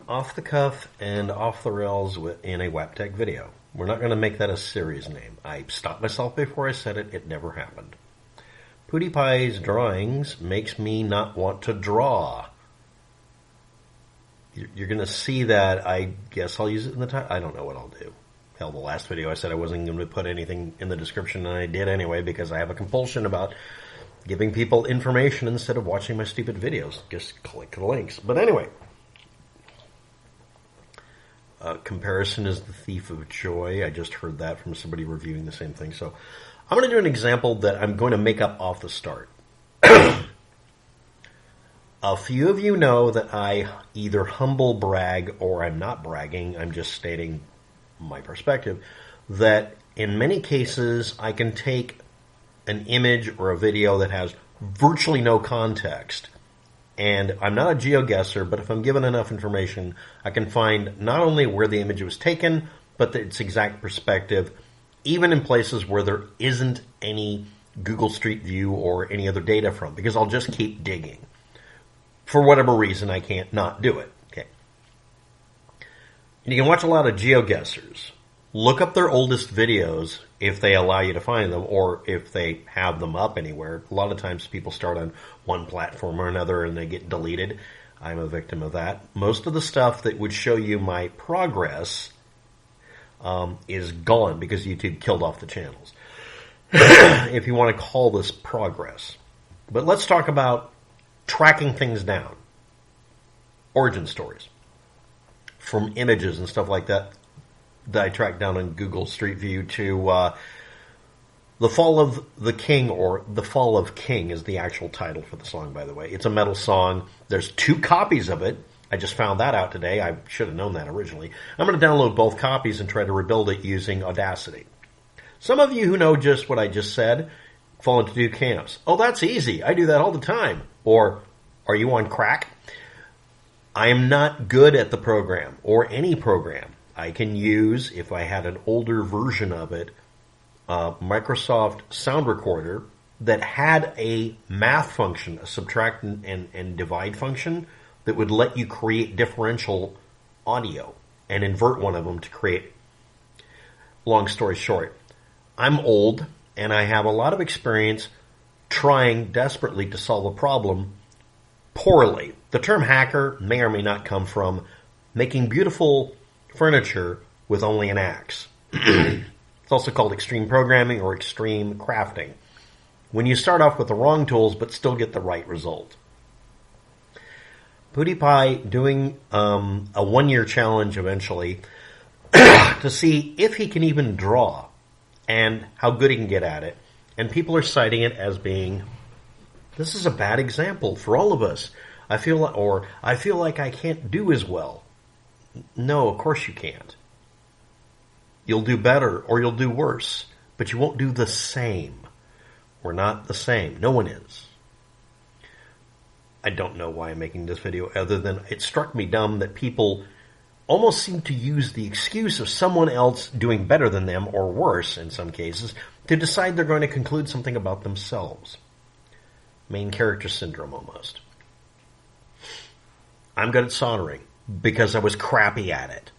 Off the cuff and off the rails in a WAPTech video. We're not going to make that a series name. I stopped myself before I said it. It never happened. PewDiePie's drawings makes me not want to draw. You're going to see that. I guess I'll use it in the title. I don't know what I'll do. Hell, the last video I said I wasn't going to put anything in the description, and I did anyway because I have a compulsion about giving people information instead of watching my stupid videos. Just click the links. But anyway. Comparison is the thief of joy. I just heard that from somebody reviewing the same thing. So I'm going to do an example that I'm going to make up off the start. A few of you know that I either humble brag or I'm not bragging. I'm just stating my perspective. That in many cases I can take an image or a video that has virtually no context. And I'm not a geoguesser, but if I'm given enough information, I can find not only where the image was taken, but its exact perspective, even in places where there isn't any Google Street View or any other data from, because I'll just keep digging. For whatever reason, I can't not do it. Okay. And you can watch a lot of geoguessers. Look up their oldest videos if they allow you to find them, or if they have them up anywhere. A lot of times people start on one platform or another and they get deleted. I'm a victim of that. Most of the stuff that would show you my progress is gone because YouTube killed off the channels. If you want to call this progress. But let's talk about tracking things down. Origin stories. From images and stuff like that I tracked down on Google Street View to The Fall of the King, or The Fall of King is the actual title for the song, by the way. It's a metal song. There's 2 copies of it. I just found that out today. I should have known that originally. I'm going to download both copies and try to rebuild it using Audacity. Some of you who know just what I just said fall into 2 camps. Oh, that's easy. I do that all the time. Or, are you on crack? I am not good at the program, or any program. I can use, if I had an older version of it, Microsoft Sound Recorder that had a math function, a subtract and divide function, that would let you create differential audio and invert one of them to create. Long story short, I'm old and I have a lot of experience trying desperately to solve a problem poorly. The term hacker may or may not come from making beautiful furniture with only an axe. It's also called extreme programming or extreme crafting. When you start off with the wrong tools but still get the right result. PewDiePie doing a 1-year challenge eventually to see if he can even draw and how good he can get at it. And people are citing it as being, this is a bad example for all of us. I feel like I can't do as well. No, of course you can't. You'll do better or you'll do worse, but you won't do the same. We're not the same. No one is. I don't know why I'm making this video other than it struck me dumb that people almost seem to use the excuse of someone else doing better than them, or worse in some cases, to decide they're going to conclude something about themselves. Main character syndrome almost. I'm good at soldering because I was crappy at it.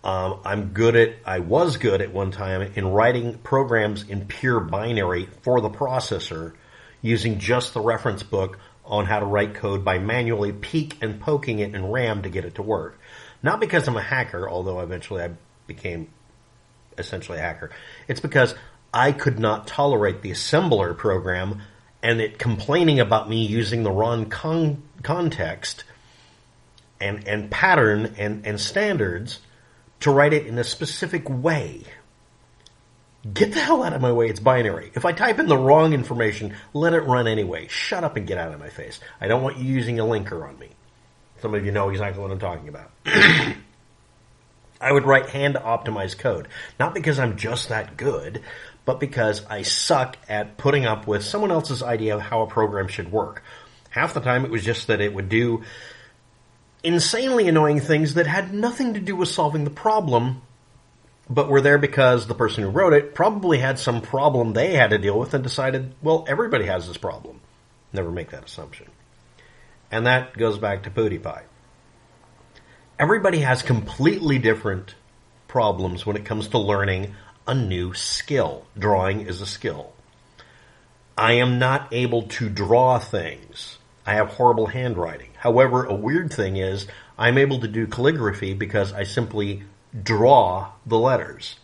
I was good at one time in writing programs in pure binary for the processor using just the reference book on how to write code by manually peek and poking it in RAM to get it to work. Not because I'm a hacker, although eventually I became essentially a hacker. It's because I could not tolerate the assembler program and it complaining about me using the wrong context and pattern and standards to write it in a specific way. Get the hell out of my way, it's binary. If I type in the wrong information, let it run anyway. Shut up and get out of my face. I don't want you using a linker on me. Some of you know exactly what I'm talking about. I would write hand-optimized code. Not because I'm just that good, but because I suck at putting up with someone else's idea of how a program should work. Half the time it was just that it would do insanely annoying things that had nothing to do with solving the problem, but were there because the person who wrote it probably had some problem they had to deal with and decided, well, everybody has this problem. Never make that assumption. And that goes back to PewDiePie. Everybody has completely different problems when it comes to learning a new skill. Drawing is a skill. I am not able to draw things. I have horrible handwriting. However, a weird thing is I'm able to do calligraphy because I simply draw the letters.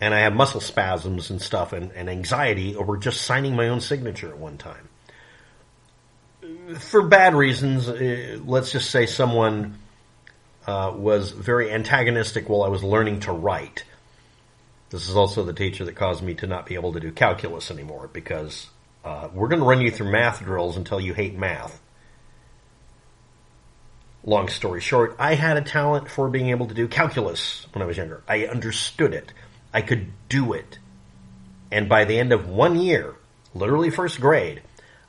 And I have muscle spasms and stuff and anxiety over just signing my own signature at one time. For bad reasons, let's just say someone was very antagonistic while I was learning to write. This is also the teacher that caused me to not be able to do calculus anymore because we're going to run you through math drills until you hate math. Long story short, I had a talent for being able to do calculus when I was younger. I understood it. I could do it. And by the end of 1 year, literally first grade,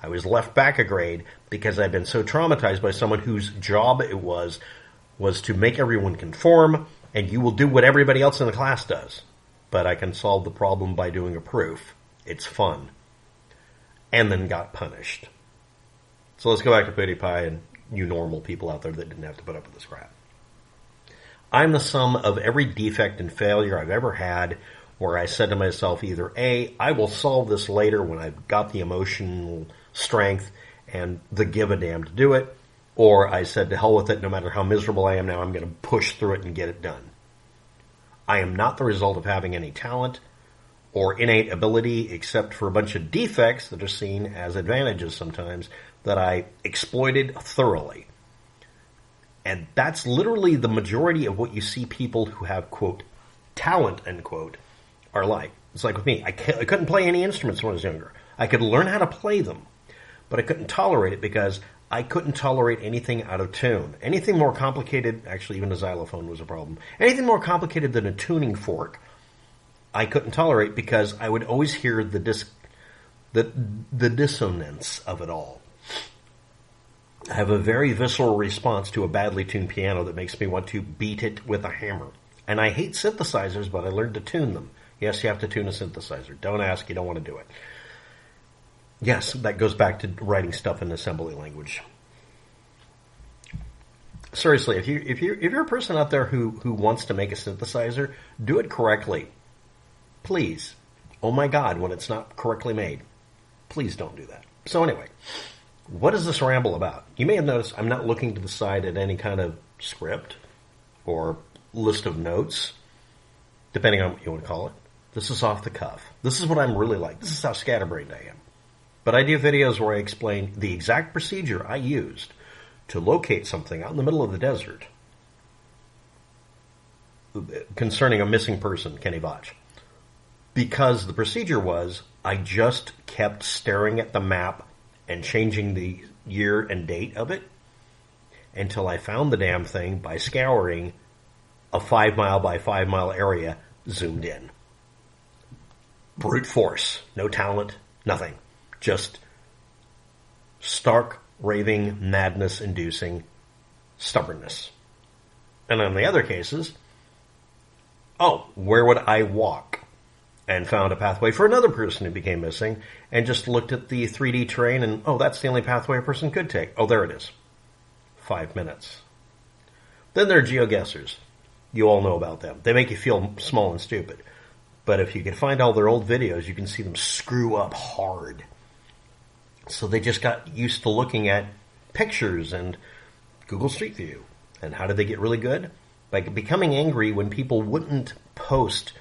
I was left back a grade because I'd been so traumatized by someone whose job it was to make everyone conform, and you will do what everybody else in the class does. But I can solve the problem by doing a proof. It's fun. And then got punished. So let's go back to PewDiePie and you normal people out there that didn't have to put up with this crap. I'm the sum of every defect and failure I've ever had where I said to myself either A, I will solve this later when I've got the emotional strength and the give a damn to do it, or I said to hell with it, no matter how miserable I am now, I'm going to push through it and get it done. I am not the result of having any talent or innate ability except for a bunch of defects that are seen as advantages sometimes that I exploited thoroughly. And that's literally the majority of what you see people who have, quote, talent, end quote, are like. It's like with me. I couldn't play any instruments when I was younger. I could learn how to play them, but I couldn't tolerate it because I couldn't tolerate anything out of tune. Anything more complicated, actually even a xylophone was a problem, anything more complicated than a tuning fork, I couldn't tolerate because I would always hear the dissonance of it all. I have a very visceral response to a badly tuned piano that makes me want to beat it with a hammer. And I hate synthesizers, but I learned to tune them. Yes, you have to tune a synthesizer. Don't ask, you don't want to do it. Yes, that goes back to writing stuff in assembly language. Seriously, if you're a person out there who wants to make a synthesizer, do it correctly. Please. Oh my God, when it's not correctly made. Please don't do that. So anyway, what is this ramble about? You may have noticed I'm not looking to the side at any kind of script or list of notes, depending on what you want to call it. This is off the cuff. This is what I'm really like. This is how scatterbrained I am. But I do videos where I explain the exact procedure I used to locate something out in the middle of the desert concerning a missing person, Kenny Botch. Because the procedure was, I just kept staring at the map and changing the year and date of it until I found the damn thing by scouring a 5 mile by 5 mile area zoomed in. Brute force. No talent. Nothing. Just stark, raving, madness-inducing stubbornness. And in the other cases, where would I walk? And found a pathway for another person who became missing, and just looked at the 3D terrain and, that's the only pathway a person could take. Oh, there it is. 5 minutes. Then there are geoguessers. You all know about them. They make you feel small and stupid. But if you can find all their old videos, you can see them screw up hard. So they just got used to looking at pictures and Google Street View. And how did they get really good? By becoming angry when people wouldn't post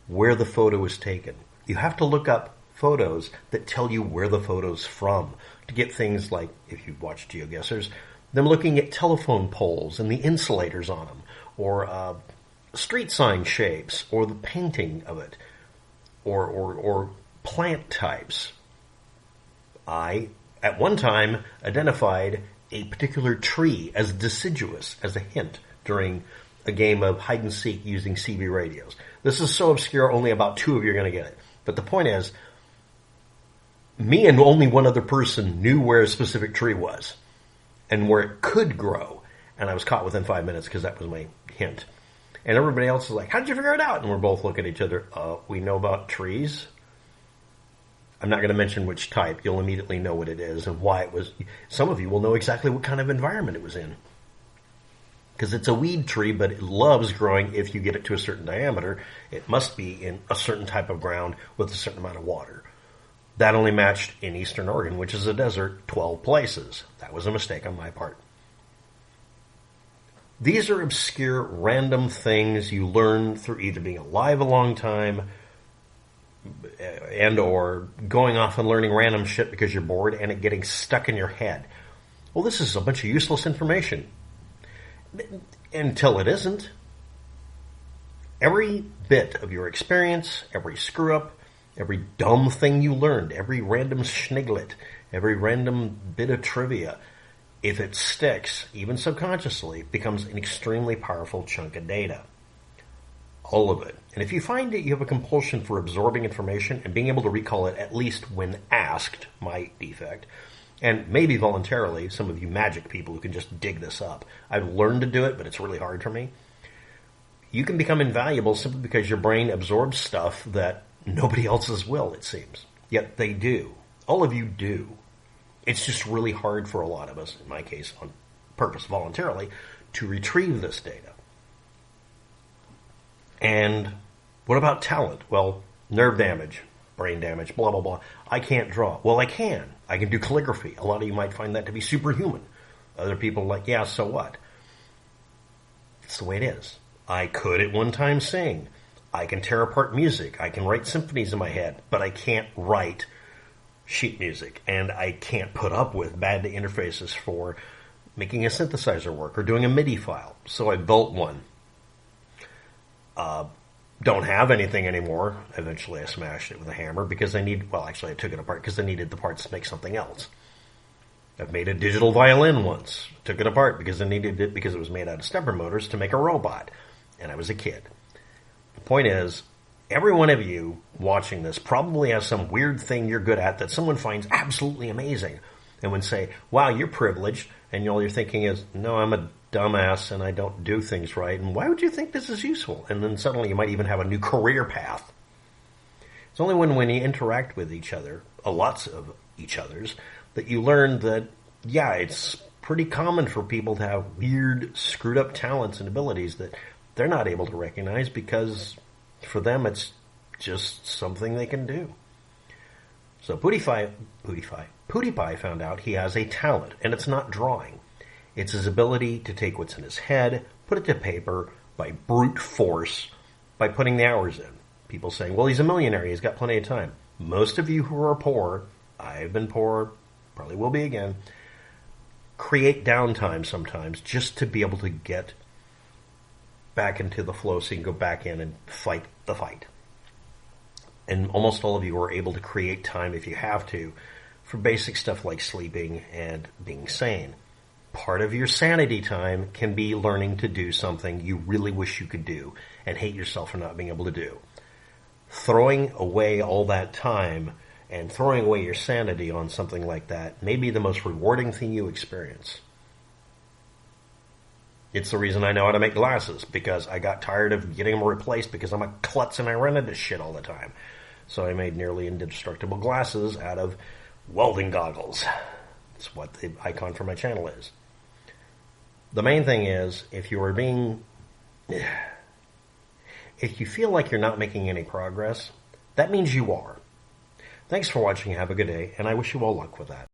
where the photo was taken. You have to look up photos that tell you where the photo's from to get things like, if you've watched GeoGuessers, them looking at telephone poles and the insulators on them, or street sign shapes, or the painting of it, or plant types. I, at one time, identified a particular tree as deciduous as a hint during a game of hide-and-seek using CB radios. This is so obscure, only about 2 of you are going to get it. But the point is, me and only one other person knew where a specific tree was and where it could grow. And I was caught within 5 minutes because that was my hint. And everybody else is like, how did you figure it out? And we're both looking at each other. We know about trees. I'm not going to mention which type. You'll immediately know what it is and why it was. Some of you will know exactly what kind of environment it was in. because it's a weed tree, but it loves growing if you get it to a certain diameter. It must be in a certain type of ground with a certain amount of water. That only matched in Eastern Oregon, which is a desert, 12 places. That was a mistake on my part. These are obscure, random things you learn through either being alive a long time and or going off and learning random shit because you're bored and it getting stuck in your head. Well, this is a bunch of useless information. Until it isn't. Every bit of your experience, every screw-up, every dumb thing you learned, every random schniglet, every random bit of trivia, if it sticks, even subconsciously, becomes an extremely powerful chunk of data. All of it. And if you find that you have a compulsion for absorbing information and being able to recall it at least when asked, my defect, and maybe voluntarily, some of you magic people who can just dig this up. I've learned to do it, but it's really hard for me. You can become invaluable simply because your brain absorbs stuff that nobody else's will, it seems. Yet they do. All of you do. It's just really hard for a lot of us, in my case, on purpose, voluntarily, to retrieve this data. And what about talent? Well, nerve damage, brain damage, blah, blah, blah. I can't draw. Well, I can. I can do calligraphy. A lot of you might find that to be superhuman. Other people are like, yeah, so what? It's the way it is. I could at one time sing. I can tear apart music. I can write symphonies in my head, but I can't write sheet music. And I can't put up with bad interfaces for making a synthesizer work or doing a MIDI file. So I built one. Don't have anything anymore. Eventually I smashed it with a hammer because I took it apart because I needed the parts to make something else. I've made a digital violin once. Took it apart because I needed it because it was made out of stepper motors to make a robot. And I was a kid. The point is, every one of you watching this probably has some weird thing you're good at that someone finds absolutely amazing. And would say, wow, you're privileged. And all you're thinking is, no, I'm a dumbass and I don't do things right. And why would you think this is useful? And then suddenly you might even have a new career path. It's only when you interact with each other, lots of each others, that you learn that, yeah, it's pretty common for people to have weird, screwed up talents and abilities that they're not able to recognize because for them it's just something they can do. So PewDiePie found out he has a talent, and it's not drawing. It's his ability to take what's in his head, put it to paper by brute force, by putting the hours in. People saying, well, he's a millionaire, he's got plenty of time. Most of you who are poor, I've been poor, probably will be again, create downtime sometimes just to be able to get back into the flow so you can go back in and fight the fight. And almost all of you are able to create time, if you have to, for basic stuff like sleeping and being sane. Part of your sanity time can be learning to do something you really wish you could do and hate yourself for not being able to do. Throwing away all that time and throwing away your sanity on something like that may be the most rewarding thing you experience. It's the reason I know how to make glasses, because I got tired of getting them replaced because I'm a klutz and I run into shit all the time. So I made nearly indestructible glasses out of welding goggles. That's what the icon for my channel is. The main thing is, if you feel like you're not making any progress, that means you are. Thanks for watching. Have a good day, and I wish you all luck with that.